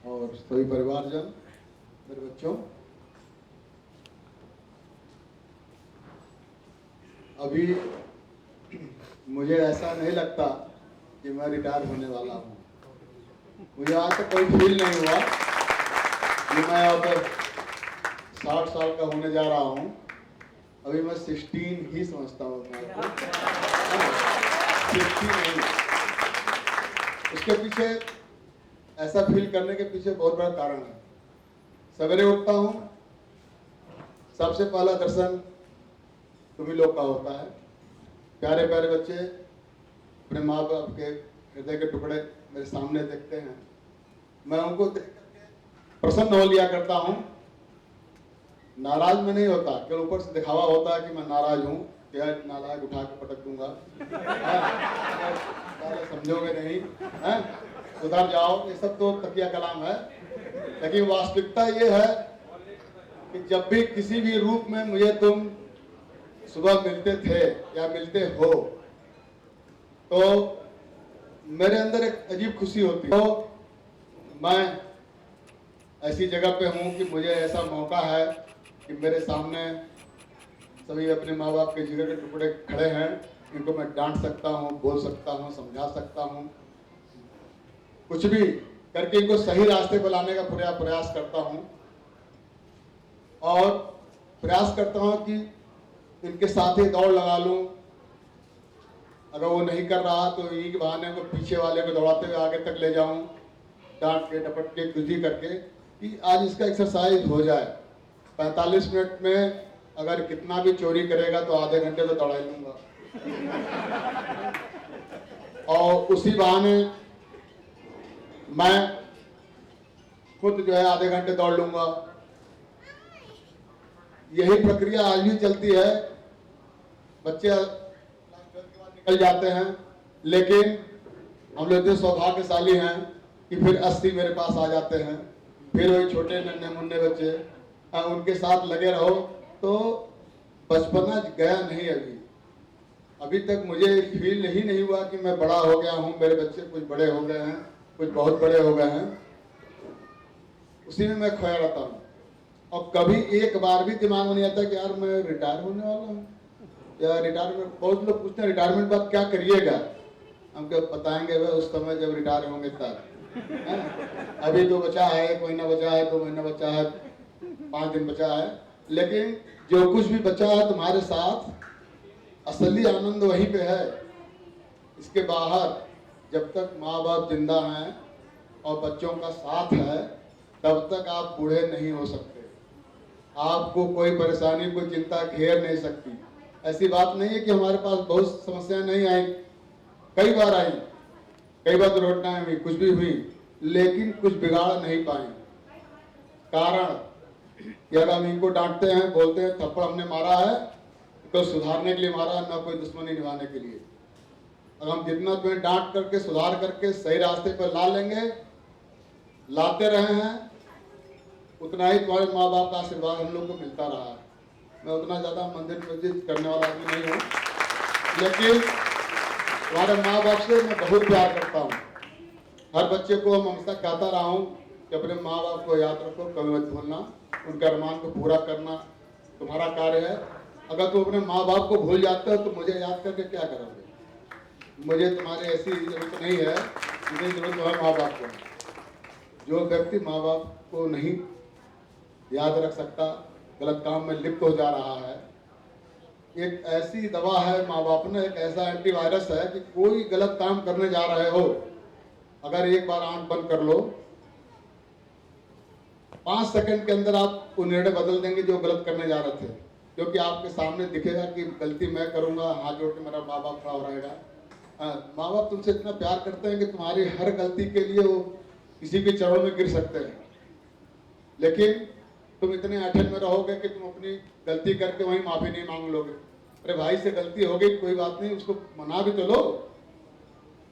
और सभी परिवारजन, मेरे बच्चों, अभी मुझे ऐसा नहीं लगता कि मैं रिटायर होने वाला हूँ। मुझे आज तक कोई फील नहीं हुआ कि मैं अब 60 साल का होने जा रहा हूँ। अभी मैं 16 ही समझता हूँ अपने आप को, 16 नहीं। उसके पीछे, ऐसा फील करने के पीछे बहुत बड़ा कारण है। सवेरे उठता हूँ, सबसे पहला दर्शन तुम्ही लोग का होता है। प्यारे प्यारे बच्चे अपने माँ बाप के हृदय के टुकड़े मेरे सामने देखते हैं। मैं उनको देख करके प्रसन्न हो लिया करता हूँ। नाराज में नहीं होता, केवल ऊपर से दिखावा होता है कि मैं नाराज हूँ, क्या नालायक उठा के पटक दूंगा, समझोगे नहीं है, उधर जाओ, ये सब तो तकिया कलाम है। लेकिन वास्तविकता ये है कि जब भी किसी भी रूप में मुझे तुम सुबह मिलते थे या मिलते हो तो मेरे अंदर एक अजीब खुशी होती है। तो मैं ऐसी जगह पे हूँ कि मुझे ऐसा मौका है कि मेरे सामने सभी अपने माँ बाप के जिगर के टुकड़े खड़े हैं। इनको मैं डांट सकता हूँ, बोल सकता हूँ, समझा सकता हूँ, कुछ भी करके इनको सही रास्ते पर लाने का पूरा प्रयास करता हूँ। और प्रयास करता हूँ कि इनके साथ ही दौड़ लगा लूँ। अगर वो नहीं कर रहा तो इन्हीं के बहाने को पीछे वाले को दौड़ाते हुए आगे तक ले जाऊं, डांट के डपट के गुजी करके, कि आज इसका एक्सरसाइज हो जाए। 45 मिनट में अगर कितना भी चोरी करेगा तो आधे घंटे तो दौड़ा लूंगा। और उसी बहाने मैं खुद जो है आधे घंटे दौड़ लूंगा। यही प्रक्रिया आज भी चलती है। बच्चे निकल जाते हैं, लेकिन हम लोग इतने सौभाग्यशाली हैं कि फिर 80 मेरे पास आ जाते हैं। फिर वही छोटे नन्हे मुन्ने बच्चे, उनके साथ लगे रहो तो बचपना गया नहीं। अभी तक मुझे फील ही नहीं हुआ कि मैं बड़ा हो गया हूँ। मेरे बच्चे कुछ बड़े हो गए हैं, कुछ बहुत बड़े हो गए हैं, उसी में मैं खोया रहता हूँ। और कभी एक बार भी दिमाग में नहीं आता कि यार मैं रिटायर होने वाला हूँ या रिटायरमेंट। बहुत लोग पूछते हैं रिटायरमेंट बाद क्या करिएगा, हम क्या बताएंगे वह उस समय जब रिटायर होंगे तब। अभी तो बचा है, 1 महीना बचा है, 2 महीना बचा है, 5 दिन बचा है। लेकिन जो कुछ भी बचा है तुम्हारे साथ, असली आनंद वहीं पे है। इसके बाहर जब तक माँ बाप जिंदा हैं और बच्चों का साथ है, तब तक आप बूढ़े नहीं हो सकते। आपको कोई परेशानी, कोई चिंता घेर नहीं सकती। ऐसी बात नहीं है कि हमारे पास बहुत समस्याएं नहीं आई, कई बार आई, कई बार दुर्घटनाएं हुई, कुछ भी हुई, लेकिन कुछ बिगाड़ नहीं पाए। कारण कि अगर हम इनको डांटते हैं, बोलते हैं, थप्पड़ हमने मारा है तो सुधारने के लिए मारा है, ना कोई दुश्मनी निभाने के लिए। अगर हम जितना तुम्हें डांट करके, सुधार करके सही रास्ते पर ला लेंगे, लाते रहे हैं, उतना ही तुम्हारे माँ बाप का आशीर्वाद हम लोग को मिलता रहा है। मैं उतना ज़्यादा मंदिर मस्जिद करने वाला आदमी नहीं हूँ, लेकिन तुम्हारे माँ बाप से मैं बहुत प्यार करता हूँ। हर बच्चे को हम हमेशा कहता रहा हूँ कि अपने माँ बाप को याद रखो, कभी मत भूलना, उनके अरमान को पूरा करना तुम्हारा कार्य है। अगर तुम अपने माँ बाप को भूल जाते हो तो मुझे याद करके क्या करोगे। मुझे तुम्हारी ऐसी जरूरत नहीं है, मुझे जरूरत है माँ बाप को। जो व्यक्ति माँ बाप को नहीं याद रख सकता, गलत काम में लिप्त हो जा रहा है। एक ऐसी दवा है माँ बाप ने, एक ऐसा एंटीवायरस है कि कोई गलत काम करने जा रहे हो, अगर एक बार आंख बंद कर लो, 5 सेकंड के अंदर आप वो निर्णय बदल देंगे जो गलत करने जा रहे थे। क्योंकि आपके सामने दिखेगा कि गलती मैं करूंगा, हाथ जोड़ के मेरा माँ बाप खड़ा हो रहेगा। माँ बाप तुमसे इतना प्यार करते हैं कि तुम्हारी हर गलती के लिए वो किसी के चरणों में गिर सकते हैं। लेकिन तुम इतने अठन में रहोगे कि तुम अपनी गलती करके वहीं माफी नहीं मांग लोगे। अरे भाई से गलती हो गई, कोई बात नहीं, उसको मना भी तो लो।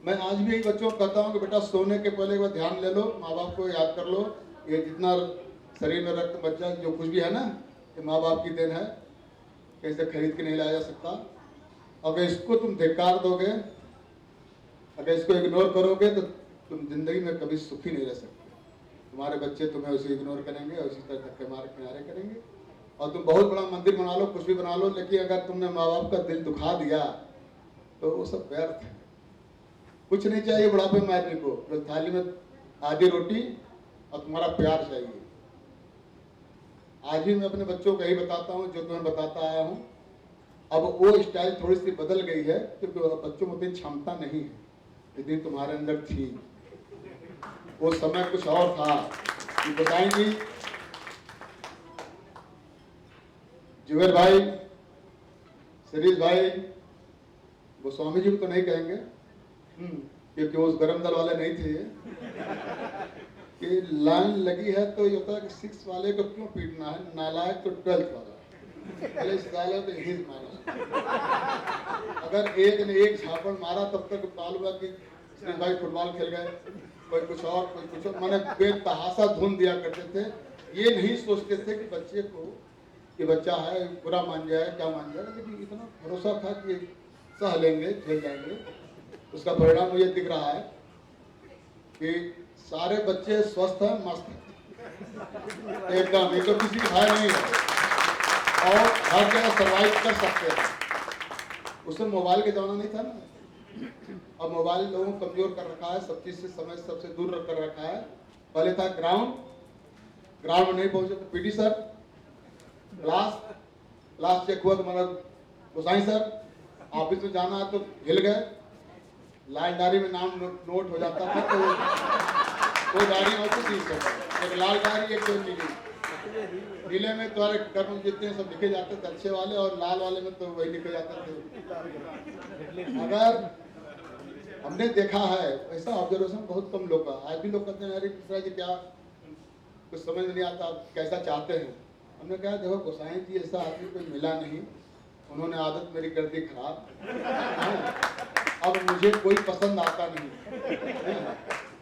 मैं आज भी यही बच्चों को कहता हूँ कि बेटा सोने के पहले एक बार ध्यान ले लो, माँ बाप को याद कर लो। ये जितना शरीर में रक्त बच्चा जो कुछ भी है ना, ये माँ बाप की देन है, कैसे खरीद के नहीं लाया जा सकता। अगर इसको तुम धिक्कार दोगे, अगर इसको इग्नोर करोगे तो तुम जिंदगी में कभी सुखी नहीं रह सकते। तुम्हारे बच्चे तुम्हें उसे इग्नोर करेंगे और इसी तरह धक्के मार किनारे करेंगे। और तुम बहुत बड़ा मंदिर बना लो, कुछ भी बना लो, लेकिन अगर तुमने माँ बाप का दिल दुखा दिया तो वो सब व्यर्थ है। कुछ नहीं चाहिए बुढ़ापे में आदमी को, बस थाली में आधी रोटी और तुम्हारा प्यार चाहिए। आज भी मैं अपने बच्चों को यही बताता हूँ जो तुम्हें बताता आया हूँ। अब वो स्टाइल थोड़ी सी बदल गई है क्योंकि बच्चों में उतनी क्षमता नहीं है यदि तुम्हारे अंदर थी। वो समय कुछ और था कि बताएंगी जुबेर भाई, शिरीष भाई, गोस्वामी जी को तो नहीं कहेंगे क्योंकि वो उस गरम दल वाले नहीं थे कि लाइन लगी है तो ये होता है कि 6 वाले को क्यों पीटना है, नालायक तो 12th वाला पहले साल है तो यही मारा। अगर एक ने एक झापड़ मारा तब तक मालूम है कि श्री भाई फुटबॉल खेल गए, कोई कुछ और कोई कुछ और, मैंने बेतहासा धुन दिया करते थे। ये नहीं सोचते थे कि बच्चे को कि बच्चा है बुरा मान जाए क्या मान जाए, लेकिन इतना भरोसा था कि सह लेंगे, झेल जाएंगे। उसका परिणाम मुझे दिख रहा है कि सारे बच्चे स्वस्थ हैं, मस्त हैं एकदम, ये तो किसी की भय नहीं है और हर जगह सर्वाइव कर सकते हैं। उसमें मोबाइल के जमाना नहीं था ना, अब मोबाइल लोगों को कमजोर कर रखा है, सब चीज से समय सबसे दूर कर रखा है। पहले था ग्राउंड में नहीं पहुंचे तो पीटी सर, क्लास चेक हुआ तो मतलब गोसाई सर, ऑफिस में जाना है तो हिल गए, लाल डायरी में नाम नोट हो जाता था तो वो डायरी होती थी, एक लाल डायरी एक नीले में तुम्हारे कर्म जितने सब लिखे जाते थे अच्छे वाले, और लाल वाले में तो वही लिखे जाते थे। अगर हमने देखा है ऐसा ऑब्जर्वेशन बहुत कम लोग का, आज भी लोग कहते हैं अरे किस तरह जी क्या कुछ समझ नहीं आता कैसा चाहते हैं। हमने कहा देखो गोसाई जी ऐसा आदमी कोई मिला नहीं, उन्होंने आदत मेरी कर दी खराब, अब मुझे कोई पसंद आता नहीं।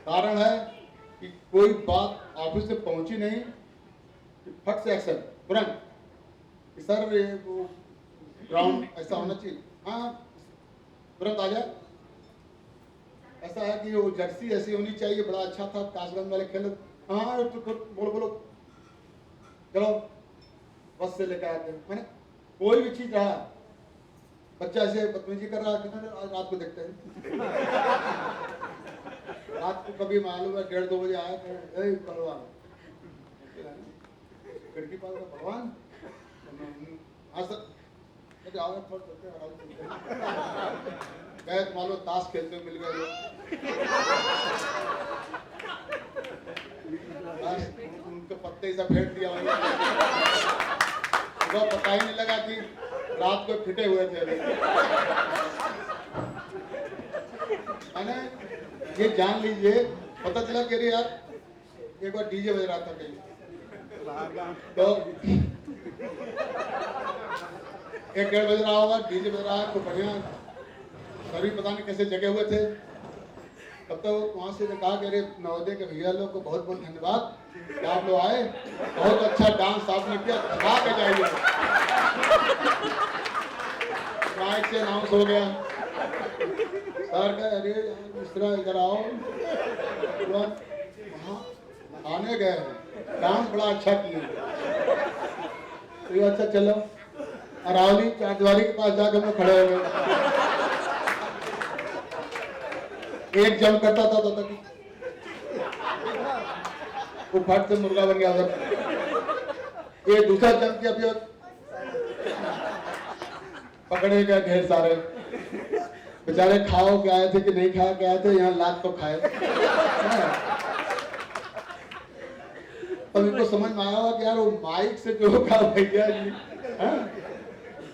कारण है कि कोई बात ऑफिस से पहुंची नहीं, फट से एक्शन तुरंत, सर वो ग्राउंड ऐसा होना चाहिए, हाँ तुरंत आ जाए। ऐसा है कि वो जर्सी ऐसी होनी चाहिए, बड़ा अच्छा था काशगंज वाले खेल, हाँ तो बोलो चलो बस से लेकर आते हैं। मैंने कोई भी चीज रहा, बच्चा ऐसे बदतमीजी कर रहा है, आज रात को देखते हैं रात को कभी मालूम है 1:30-2 बजे आए थे, पहलवान खिड़की पास भगवान, हाँ सर गए मालूम ताश खेलते हुए मिल गए, उनके पत्ते ऐसा फेंक दिया, तो पता ही नहीं लगा कि रात को फिटे हुए थे। मैंने ये जान लीजिए, पता चला कि अरे यार एक बार डीजे बज रहा था कहीं, तो 1-1:30 बज रहा होगा, डीजे बज रहा है तो बढ़िया, सभी पता नहीं कैसे जगे हुए थे। तब तो वहां से कहा कि अरे नवोदय के भैया लोग को बहुत बहुत धन्यवाद कि आप लोग आए, बहुत अच्छा डांस आपने किया, खा के जाइए। माइक से अनाउंस हो गया, सर कहे अरे मिश्रा इधर आओ, वहाँ आने गए डांस बड़ा अच्छा किए, तो अच्छा चलो अरावली चारदीवारी के पास जाकर हम खड़े हो गए। एक जम करता था तो तक वो फट से मुर्गा बन गया उधर, ये दूसरा जम किया, अभी पकड़े गए ढेर सारे बेचारे, खाओ के आए थे कि नहीं खा के आए थे, यहाँ लात तो खाए। तब इनको समझ में आया हुआ कि यार वो माइक से जो कहा भैया जी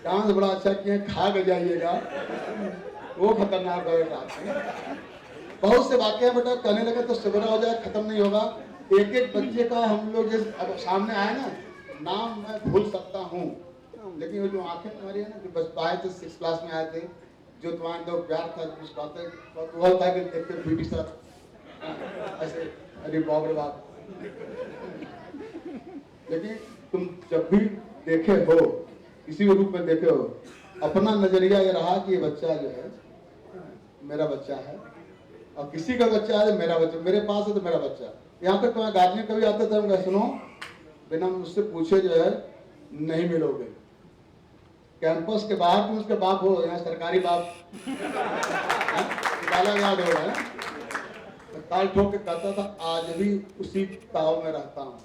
डांस बड़ा अच्छा किए, खा के जाइएगा, वो खतरनाक है। बहुत से वाक्य बेटा कहने लगे तो सवेरा हो जाए, खत्म नहीं होगा। एक एक बच्चे का हम लोग जैसे अब सामने आए ना, नाम मैं भूल सकता हूँ, लेकिन वो जो आंखें तुम्हारी है ना, जो बस आए थे 6 क्लास में आए थे, जो तुम्हारे दो प्यार था, कुछ बातें वो था कि देखते पीटी सर ऐसे, अरे बाप रे बाप। लेकिन तुम जब भी देखे हो, किसी भी रूप में देखे हो, अपना नजरिया ये रहा कि ये बच्चा जो है मेरा बच्चा है, और किसी का बच्चा है मेरा बच्चा, मेरे पास है तो मेरा बच्चा। यहाँ तक तुम्हारे गार्जियन कभी आते थे, हम कहा सुनो बिना मुझसे पूछे जो है नहीं मिलोगे। कैंपस के बाहर तुम उसके बाप हो, यहाँ सरकारी बाप निकाला याद होगा है। ताल ठोक के कहता था, आज भी उसी ताव में रहता हूँ,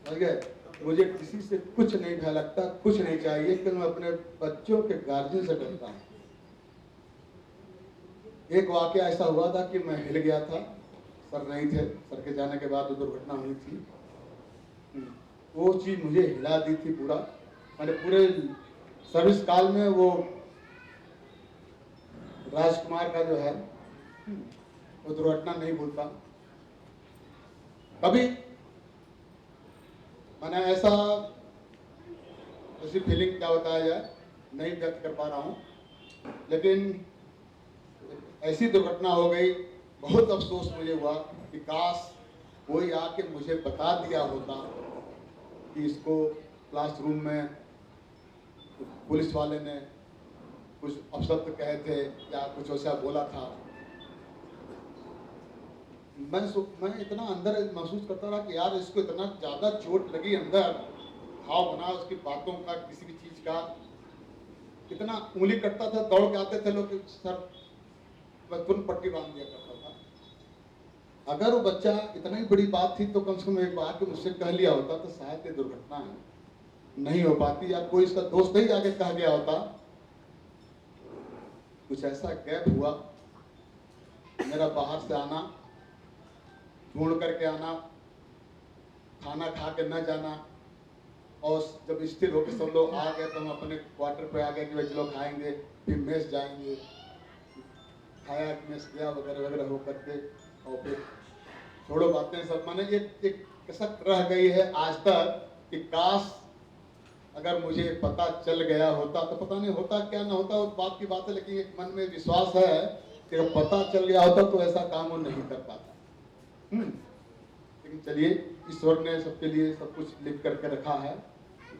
समझ गए। मुझे किसी से कुछ नहीं भय लगता, कुछ नहीं चाहिए, कि मैं अपने बच्चों के गार्जियन से डरता हूँ। एक वाकया ऐसा हुआ था कि मैं हिल गया था, सर नहीं थे, सर के जाने के बाद दुर्घटना हुई थी। वो चीज मुझे हिला दी थी पूरा। मैंने पूरे सर्विस काल में वो राजकुमार का जो है वो दुर्घटना नहीं भूलता कभी। मैंने ऐसी फीलिंग क्या बताया जाए, नहीं व्यक्त कर पा रहा हूँ, लेकिन ऐसी दुर्घटना हो गई। बहुत अफसोस मुझे हुआ कि काश कोई आके मुझे बता दिया होता कि इसको क्लासरूम में पुलिस वाले ने कुछ अपशब्द कहे थे या कुछ ऐसा बोला था। मैं इतना अंदर महसूस करता रहा कि यार इसको इतना ज्यादा चोट लगी अंदर, घाव बना उसकी बातों का, किसी भी चीज का। इतना उंगली कटता था, दौड़ के आते थे लोग, सर मैं तुरंत पट्टी बांध दिया करता था। अगर वो बच्चा इतनी बड़ी बात थी तो कम से कम एक बार के मुझसे कह लिया होता तो शायद ये दुर्घटना नहीं हो पाती, या कोई इसका दोस्त ही आगे कह गया होता। कुछ ऐसा गैप हुआ, मेरा बाहर से आना, ढूंढ करके आना, खाना खा के न जाना, और जब स्थिर होकर सब लोग आ गए तो हम अपने क्वार्टर पे आ गए कि भाई चलो खाएंगे, फिर मेस जाएंगे। खाया, मेस गया वगैरह वगैरह हो करके, और फिर छोड़ो बातें सब। माने एक कसक रह गई है आज तक कि काश अगर मुझे पता चल गया होता, तो पता नहीं होता क्या ना होता उस बात की बात है, लेकिन एक मन में विश्वास है कि अगर पता चल गया होता तो ऐसा काम वो नहीं कर पाता। लेकिन चलिए, ईश्वर ने सबके लिए सब कुछ लिख करके रखा है,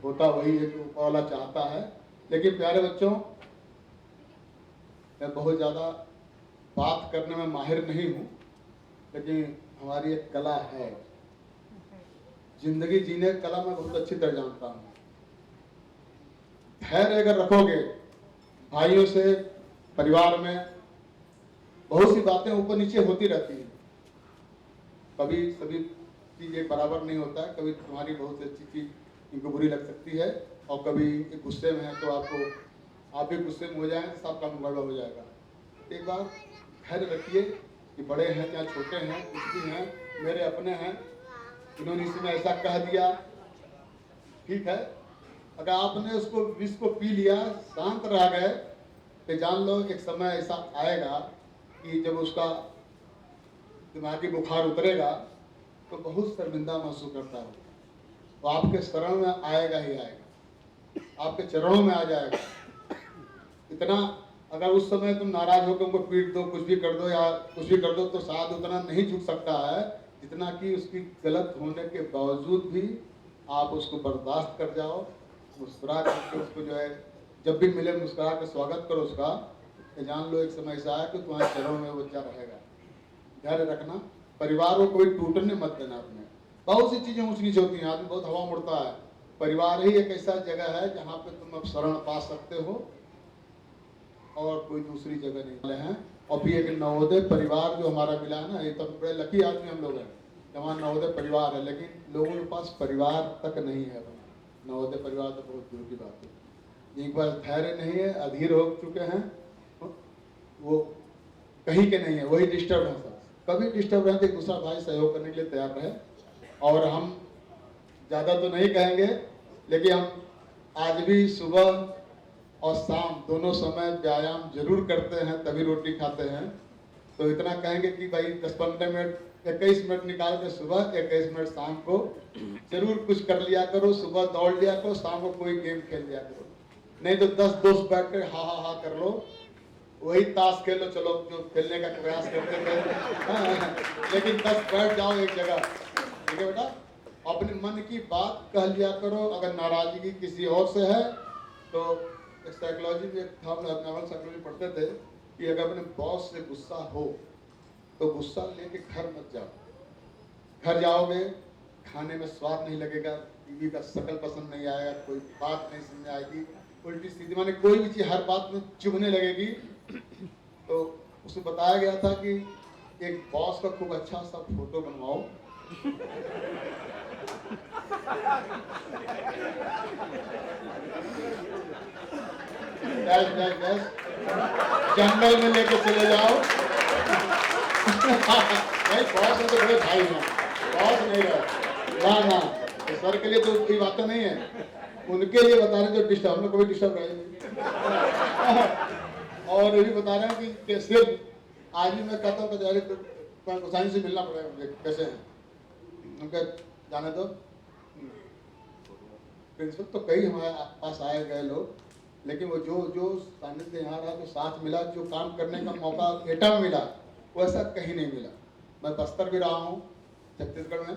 होता वही है जो ऊपर वाला चाहता है। लेकिन प्यारे बच्चों, मैं बहुत ज़्यादा बात करने में माहिर नहीं हूँ, लेकिन हमारी एक कला है, जिंदगी जीने की कला मैं बहुत अच्छी तरह जानता हूँ। धैर्य अगर रखोगे, भाइयों से, परिवार में बहुत सी बातें ऊपर नीचे होती रहती हैं, कभी सभी चीजें बराबर नहीं होता है। कभी तुम्हारी बहुत अच्छी चीज इनको बुरी लग सकती है, और कभी गुस्से में है तो आप भी गुस्से में हो जाएंगे, सब काम गड़बड़ हो जाएगा। एक बार धैर्य रखिए कि बड़े हैं या छोटे हैं, कुछ भी हैं, मेरे अपने हैं, इन्होंने इसमें ऐसा कह दिया, ठीक है। अगर आपने उसको विष को पी लिया, शांत रह गए, तो जान लो एक समय ऐसा आएगा कि जब उसका दिमागी बुखार उतरेगा तो बहुत शर्मिंदा महसूस करता है, तो आपके शरण में आएगा ही आएगा, आपके चरणों में आ जाएगा। इतना अगर उस समय तुम नाराज होकर उनको पीट दो, कुछ भी कर दो या कुछ भी कर दो, तो शायद उतना नहीं झुक सकता है जितना कि उसकी गलत होने के बावजूद भी आप उसको बर्दाश्त कर जाओ, मुस्कुरा करके उसको जो है जब भी मिले मुस्कुरा के स्वागत करो उसका, तो जान लो एक समय ऐसा है कि तुम्हारे चरणों में बच्चा रहेगा। धैर्य रखना, परिवार को कोई टूटने मत देना अपने। बहुत सी चीजें ऊंच नीच होती हैं, आदमी बहुत हवा मुड़ता है, परिवार ही एक ऐसा जगह है जहाँ पे तुम अब शरण पा सकते हो और कोई दूसरी जगह नहीं वाले हैं। और भी एक नवोदय परिवार जो हमारा मिला है ना, ये तो बड़े लकी आदमी हम लोग हैं, हमारा नवोदय परिवार है, लेकिन लोगों के पास परिवार तक नहीं है। नवोदय परिवार तो बहुत दूर की बात है। एक बार धैर्य नहीं है, अधीर हो चुके हैं, वो कहीं के नहीं है, वही डिस्टर्ब है। कभी डिस्टर्ब है तो एक दूसरा भाई सहयोग करने के लिए तैयार रहे। और हम ज़्यादा तो नहीं कहेंगे, लेकिन हम आज भी सुबह और शाम दोनों समय व्यायाम जरूर करते हैं, तभी रोटी खाते हैं। तो इतना कहेंगे कि भाई 10-15 मिनट, 21 मिनट निकाल के सुबह, 21 मिनट शाम को जरूर कुछ कर लिया करो। सुबह दौड़ लिया करो, शाम को कोई गेम खेल लिया करो, नहीं तो 10 दोस्त बैठ कर हा हा हा कर लो, वही ताश खेल लो, चलो जो खेलने का प्रयास करते थे लेकिन 10 बैठ जाओ एक जगह, ठीक है बेटा। अपने मन की बात कह लिया करो। अगर नाराजगी किसी और से है तो साइकोलॉजी में था, नॉर्मल साइकोलॉजी पढ़ते थे कि अगर अपने बॉस से गुस्सा हो तो गुस्सा लेके घर मत जाओ, घर जाओगे खाने में स्वाद नहीं लगेगा, बीवी का शक्ल पसंद नहीं आएगा, कोई बात नहीं समझ आएगी, उल्टी सीधी माने कोई भी चीज़ हर बात में चुभने लगेगी। तो उसे बताया गया था कि एक बॉस का खूब अच्छा सा फोटो बनवाओ, गैस गैस गैस जंगल में लेके चले जाओ। नहीं बॉस में तो बड़े भाई हैं, बॉस नहीं है ना ना, तो सर के लिए तो कोई बातें नहीं है, उनके लिए बता रहे हैं जो डिस्टर्ब, हमने कभी डिस्टर्ब रहे नहीं। और ये भी बता रहे हैं कि कैसे आज भी मैं कहता हूँ कि तो गोसाई से मिलना पड़ेगा मुझे, कैसे हैं उनका जाने दो। प्रिंसिपल तो कई हमारे पास आए गए लोग, लेकिन वो जो जो सानिध्य यहाँ रहा, जो साथ मिला, जो काम करने का मौका एटा में मिला, वो ऐसा कहीं नहीं मिला। मैं बस्तर भी रहा हूँ, छत्तीसगढ़ में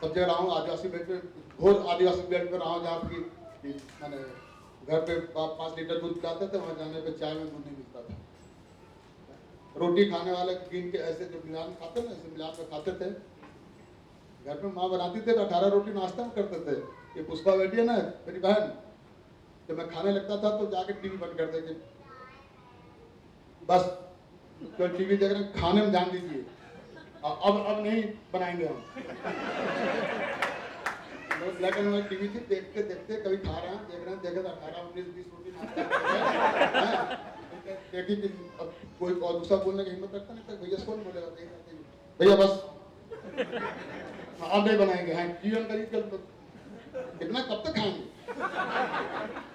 सब जगह रहा हूँ, आदिवासी बेल्ट पे, घोर आदिवासी बेल्ट पे रहा हूँ, जहाँ की मैंने घर पे 5 लीटर दूध पिलाते थे, वहाँ जाने पे चाय में दूध नहीं मिलता था। रोटी खाने वाले गिन के ऐसे जो मिलान खाते ना, ऐसे मिलान में खाते थे। घर पे माँ बनाती थे तो 18 रोटी नाश्ता में करते थे। ये पुष्पा बेटी है ना मेरी बहन, जब मैं खाने लगता था तो जाके टीवी बंद कर देंगे, बस तो टीवी देख रहे हैं, खाने में ध्यान दीजिए, अब नहीं बनाएंगे हम। ब्लैक एंड व्हाइट टीवी थी, देखते देखते कभी खा रहे हैं, देख रहे हैं, देखे तो 18, 19, 20 रोटी नाश्ता देखी कि अब कोई और दूसरा बोलने की हिम्मत रखता नहीं था, भैया कौन बोलेगा, भैया बस अब नहीं बनाएंगे, हाँ जीवन करीब कल तो कितना कब तक खाएंगे,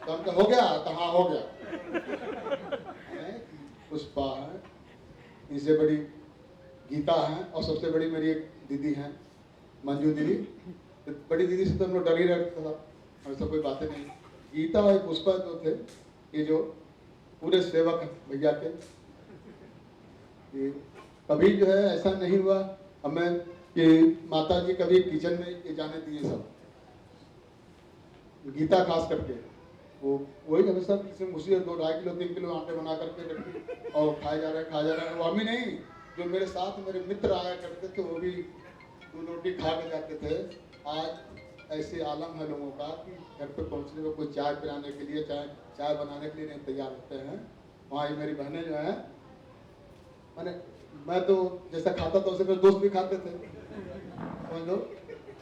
तो हमको हो गया, तो हाँ हो गया। पुष्पा है, इनसे बड़ी गीता है, और सबसे बड़ी मेरी एक दीदी है मंजू दीदी। तो बड़ी दीदी से तो हम लोग डर ही रहता था, ऐसा कोई बातें नहीं। गीता और पुष्पा जो थे, ये जो पूरे सेवक हैं भैया के, कभी जो है ऐसा नहीं हुआ हमें कि माता जी कभी किचन में ये जाने दिए। सब गीता खास करके वो वही हमेशा किसी मुझसे 2-2.5 किलो 3 किलो आटे बना करके रखी और खाए जा रहे हैं। वो हम ही नहीं, जो मेरे साथ मेरे मित्र आया करते थे वो भी 2 रोटी खा के जाते थे। आज ऐसे आलम है लोगों का कि घर पे पहुंचने में कोई चाय पिलाने के लिए, चाय बनाने के लिए नहीं तैयार होते हैं। वहाँ ये मेरी बहनें जो हैं, मैं तो जैसा खाता था उसे मेरे दोस्त भी खाते थे, समझ लो।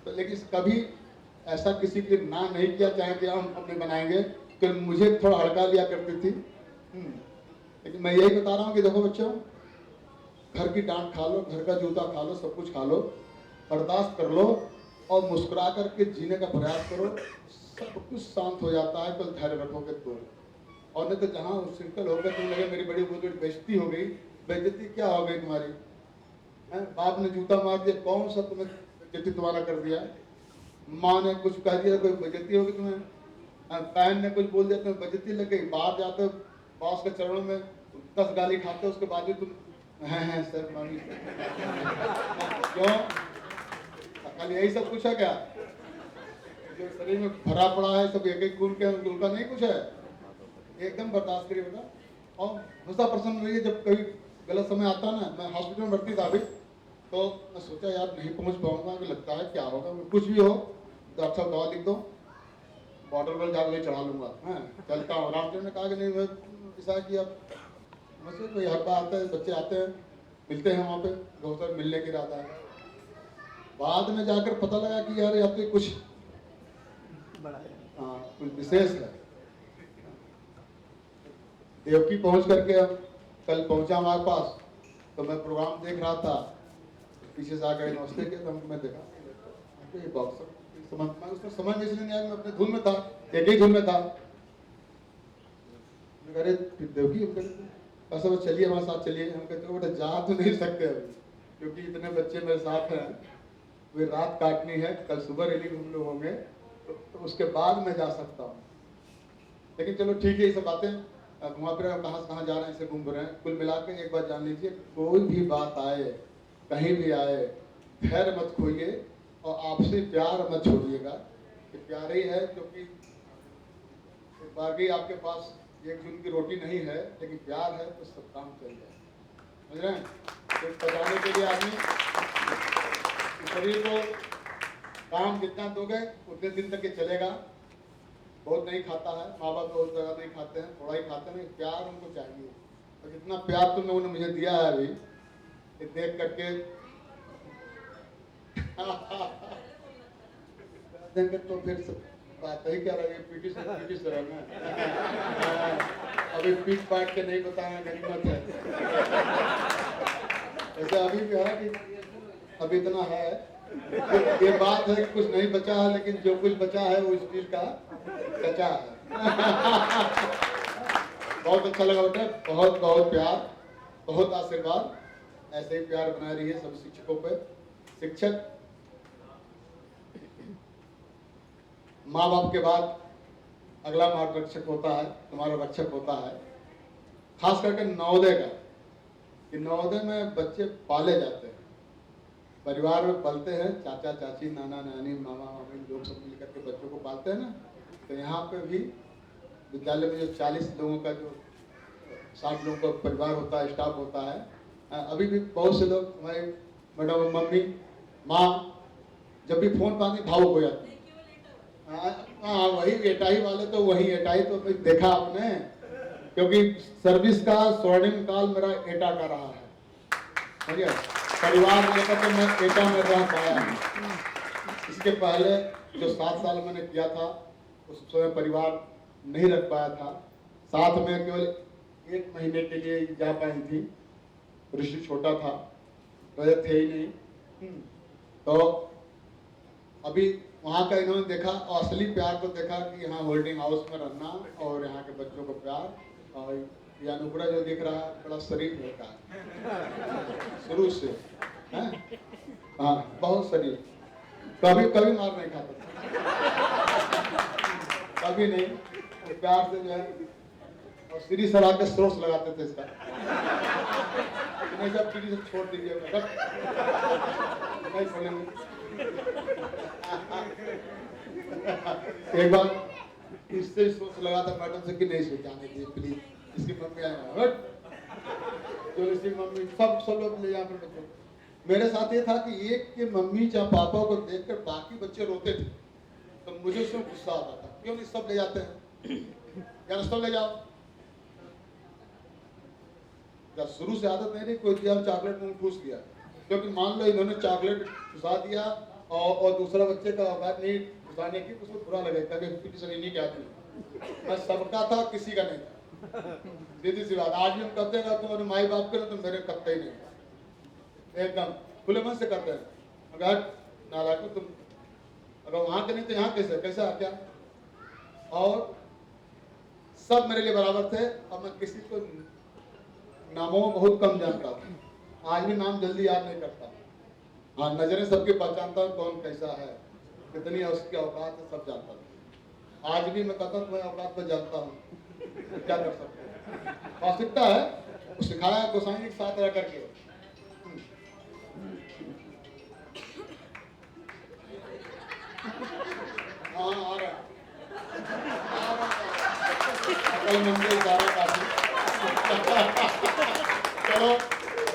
तो लेकिन कभी ऐसा किसी के लिए ना नहीं किया, चाहे कि हम अपने बनाएंगे, तो मुझे थोड़ा हड़का लिया करती थी। लेकिन मैं यही बता रहा हूँ कि देखो बच्चों, घर की डांट खा लो, घर का जूता खा लो, सब कुछ खा लो, बर्दाश्त कर लो और मुस्कुरा करके जीने का प्रयास करो, सब कुछ शांत हो जाता है। कल धैर्य रखोगे तो, और नहीं तो जहाँ सिंपल हो गए तुम लगे मेरी बड़ी बेइज्जती हो गई। बेइज्जती क्या हो गई तुम्हारी? बाप ने जूता मार दिया, कौन सा तुम्हें बेइज्जती तुम्हारा कर दिया? माँ ने कुछ कह दिया, कोई बेइज्जती होगी तुम्हें? बहन ने कुछ बोल दिया, तुम्हें बेइज्जती लग गई? बाहर जाते बॉस के चरणों में 10 गाली खाते, उसके बाद भी तुम हैं सर मानी। क्यों? कल यही सब कुछ है क्या? जो शरीर में भरा पड़ा है सब एक गुण के, उनका नहीं कुछ है। एकदम बर्दाश्त करिए बेटा, और हमेशा प्रसन्न रहिए। जब कभी गलत समय आता ना, मैं हॉस्पिटल में भर्ती था अभी, तो मैं सोचा यार नहीं पहुंच पाऊंगा, कि लगता है क्या होगा, कुछ भी हो तो अच्छा दवा लिख दो, बॉर्डर पर जाकर चढ़ा लूंगा, चलता हूँ। रामचंद्र ने कहा कि नहीं, ऐसा कि अब मुझसे कोई हर बार आता है, बच्चे आते हैं, मिलते हैं वहाँ पे, दोस्तों मिलने की इरादा है। बाद में जाकर पता लगा कि यार यहाँ पे कुछ कुछ विशेष है। देवकी पहुंच करके अब कल पहुंचा हमारे पास, तो मैं प्रोग्राम देख रहा था, पीछे से आकर नमस्ते किया, तो मैं देखा ये बॉक्सर मैं उसमें समझ में इसलिए नहीं आया, मैं अपने धुन में था, एक ही धुन में था। अरे देवकी ऐसा चलिए हमारे साथ चलिए। हम कहते बेटा जा तो नहीं सकते अभी, क्योंकि इतने बच्चे मेरे साथ हैं, वे रात काटनी है, कल सुबह रैली घूम लोग होंगे, तो उसके बाद मैं जा सकता हूँ। लेकिन चलो ठीक है, ये सब बातें घुमा फिर कहाँ से कहाँ जा रहे हैं, इसे घूम रहे हैं। कुल मिला के एक बात जान लीजिए, कोई भी बात आए, कहीं भी आए, धैर्य मत खोइए और आपसे प्यार मत छोड़िएगा, कि प्यार ही है। क्योंकि बाकी आपके पास एक जून की रोटी नहीं है, लेकिन प्यार है तो सब काम चल जाए, समझ रहे हैं? तो बचाने के लिए आदमी शरीर को काम जितना दोगे उतने दिन तक ये चलेगा। बहुत नहीं खाता है, माँ बाप बहुत ज़्यादा नहीं खाते हैं, थोड़ा ही खाते हैं, प्यार उनको चाहिए। और जितना प्यार तुम लोगों ने मुझे दिया है अभी ये देख करके देंगे तो फिर बात ही क्या रही, पीटी से रहना। अभी पीट पाट के नहीं बताना गनीमत है। ऐसे अभी भी है कि अभी इतना है, ये बात है कि कुछ नहीं बचा है, लेकिन जो कुछ बचा है वो स्टील का कचा है। बहुत अच्छा लगा बेटा, बहुत बहुत प्यार, बहुत आशीर्वाद, ऐसे ही प्यार बना रही है सब शिक्षकों पे। शिक्षक माँ बाप के बाद अगला मार्गदर्शक होता है, तुम्हारा रक्षक होता है। खास करके नवोदय का, कि नवोदय में बच्चे पाले जाते हैं, परिवार में पलते हैं, चाचा चाची नाना नानी मामा मामी लोग सब मिलकर के बच्चों को पालते हैं ना। तो यहाँ पे भी विद्यालय में जो 40 लोगों का जो 60 लोगों का परिवार होता है, स्टाफ होता है, अभी भी बहुत से लोग हमारे मैडम मम्मी माँ जब भी फोन पानी भावुक हो जाते हैं। हाँ वही एटाई वाले तो वही एटाई तो देखा आपने, क्योंकि सर्विस का स्वर्णिम काल मेरा एटा का रहा है, समझिए। परिवार लेकर तो मैं एटा में रह पाया हूँ। इसके पहले जो 7 साल मैंने किया था उस समय परिवार नहीं रख पाया था, साथ में केवल 1 महीने के लिए जा पाई थी, ऋषि छोटा था, वजह थे ही नहीं। तो अभी वहाँ का इन्होंने देखा और असली प्यार को देखा कि यहाँ होल्डिंग हाउस में रहना और यहाँ के बच्चों को प्यार। और ये अनुपुरा जो दिख रहा है बड़ा शरीफ होता है शुरू से, है हाँ बहुत शरीफ, कभी कभी मार नहीं खाता, कभी नहीं, तो प्यार से जो है। और सीढ़ी सर आके सोर्स लगाते थे इसका, नहीं जब सीढ़ी से छोड़ दीजिए नहीं खोलेंगे। एक बार इससे सोच लगा था मैडम से कि नहीं सोचाने दीजिए प्लीज, इसकी मम्मी आएगा जो इसकी मम्मी सब लोग ले जाकर बच्चों। मेरे साथ ये था कि एक के मम्मी या पापा को देखकर बाकी बच्चे रोते थे, तो मुझे उसमें गुस्सा आता था, क्यों नहीं सब ले जाते हैं, या सब ले जाओ। जब शुरू से आदत नहीं रही, कोई दिया चॉकलेट मुंह ठूस दिया, क्योंकि मान लो इन्होंने चॉकलेट घुसा दिया और दूसरा बच्चे का औकात नहीं घुसाने की, उसको बुरा लगेगा कि पीटी सर नहीं क्या थी। मैं सबका था, किसी का नहीं था, सीधी सी बात। आज भी हम करते हैं, तुम्हारे माई बाप के ना, तो मेरे करते ही नहीं, एकदम खुले मन से करते हैं। अगर नालायक तुम अगर वहां के नहीं तो यहाँ कैसे कैसा क्या। और सब मेरे लिए बराबर थे, और मैं किसी को नामों में बहुत कम जानता था, आज भी नाम जल्दी याद नहीं करता। हाँ नजरें सबकी पहचानता हूँ, कौन कैसा है, कितनी है उसकी औकात है, सब जानता था। आज भी मैं कहता हूँ तुम्हारी औकात में जानता हूँ, क्या कर सकते हैं, वास्तविकता है, वो सिखाया गोसाई के साथ रह करके। हाँ आ रहा कल मंदिर जा रहा काफी। चलो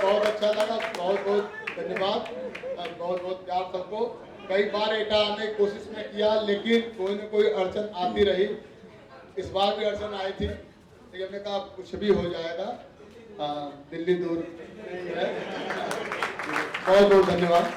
बहुत अच्छा लगा, बहुत बहुत धन्यवाद, बहुत बहुत प्यार सबको। कई बार एटा आने की कोशिश में किया, लेकिन कोई न कोई अड़चन आती रही। इस बार भी अड़चन आई थी, लेकिन हमने कहा कुछ भी हो जाएगा, दिल्ली दूर नहीं है। बहुत बहुत धन्यवाद।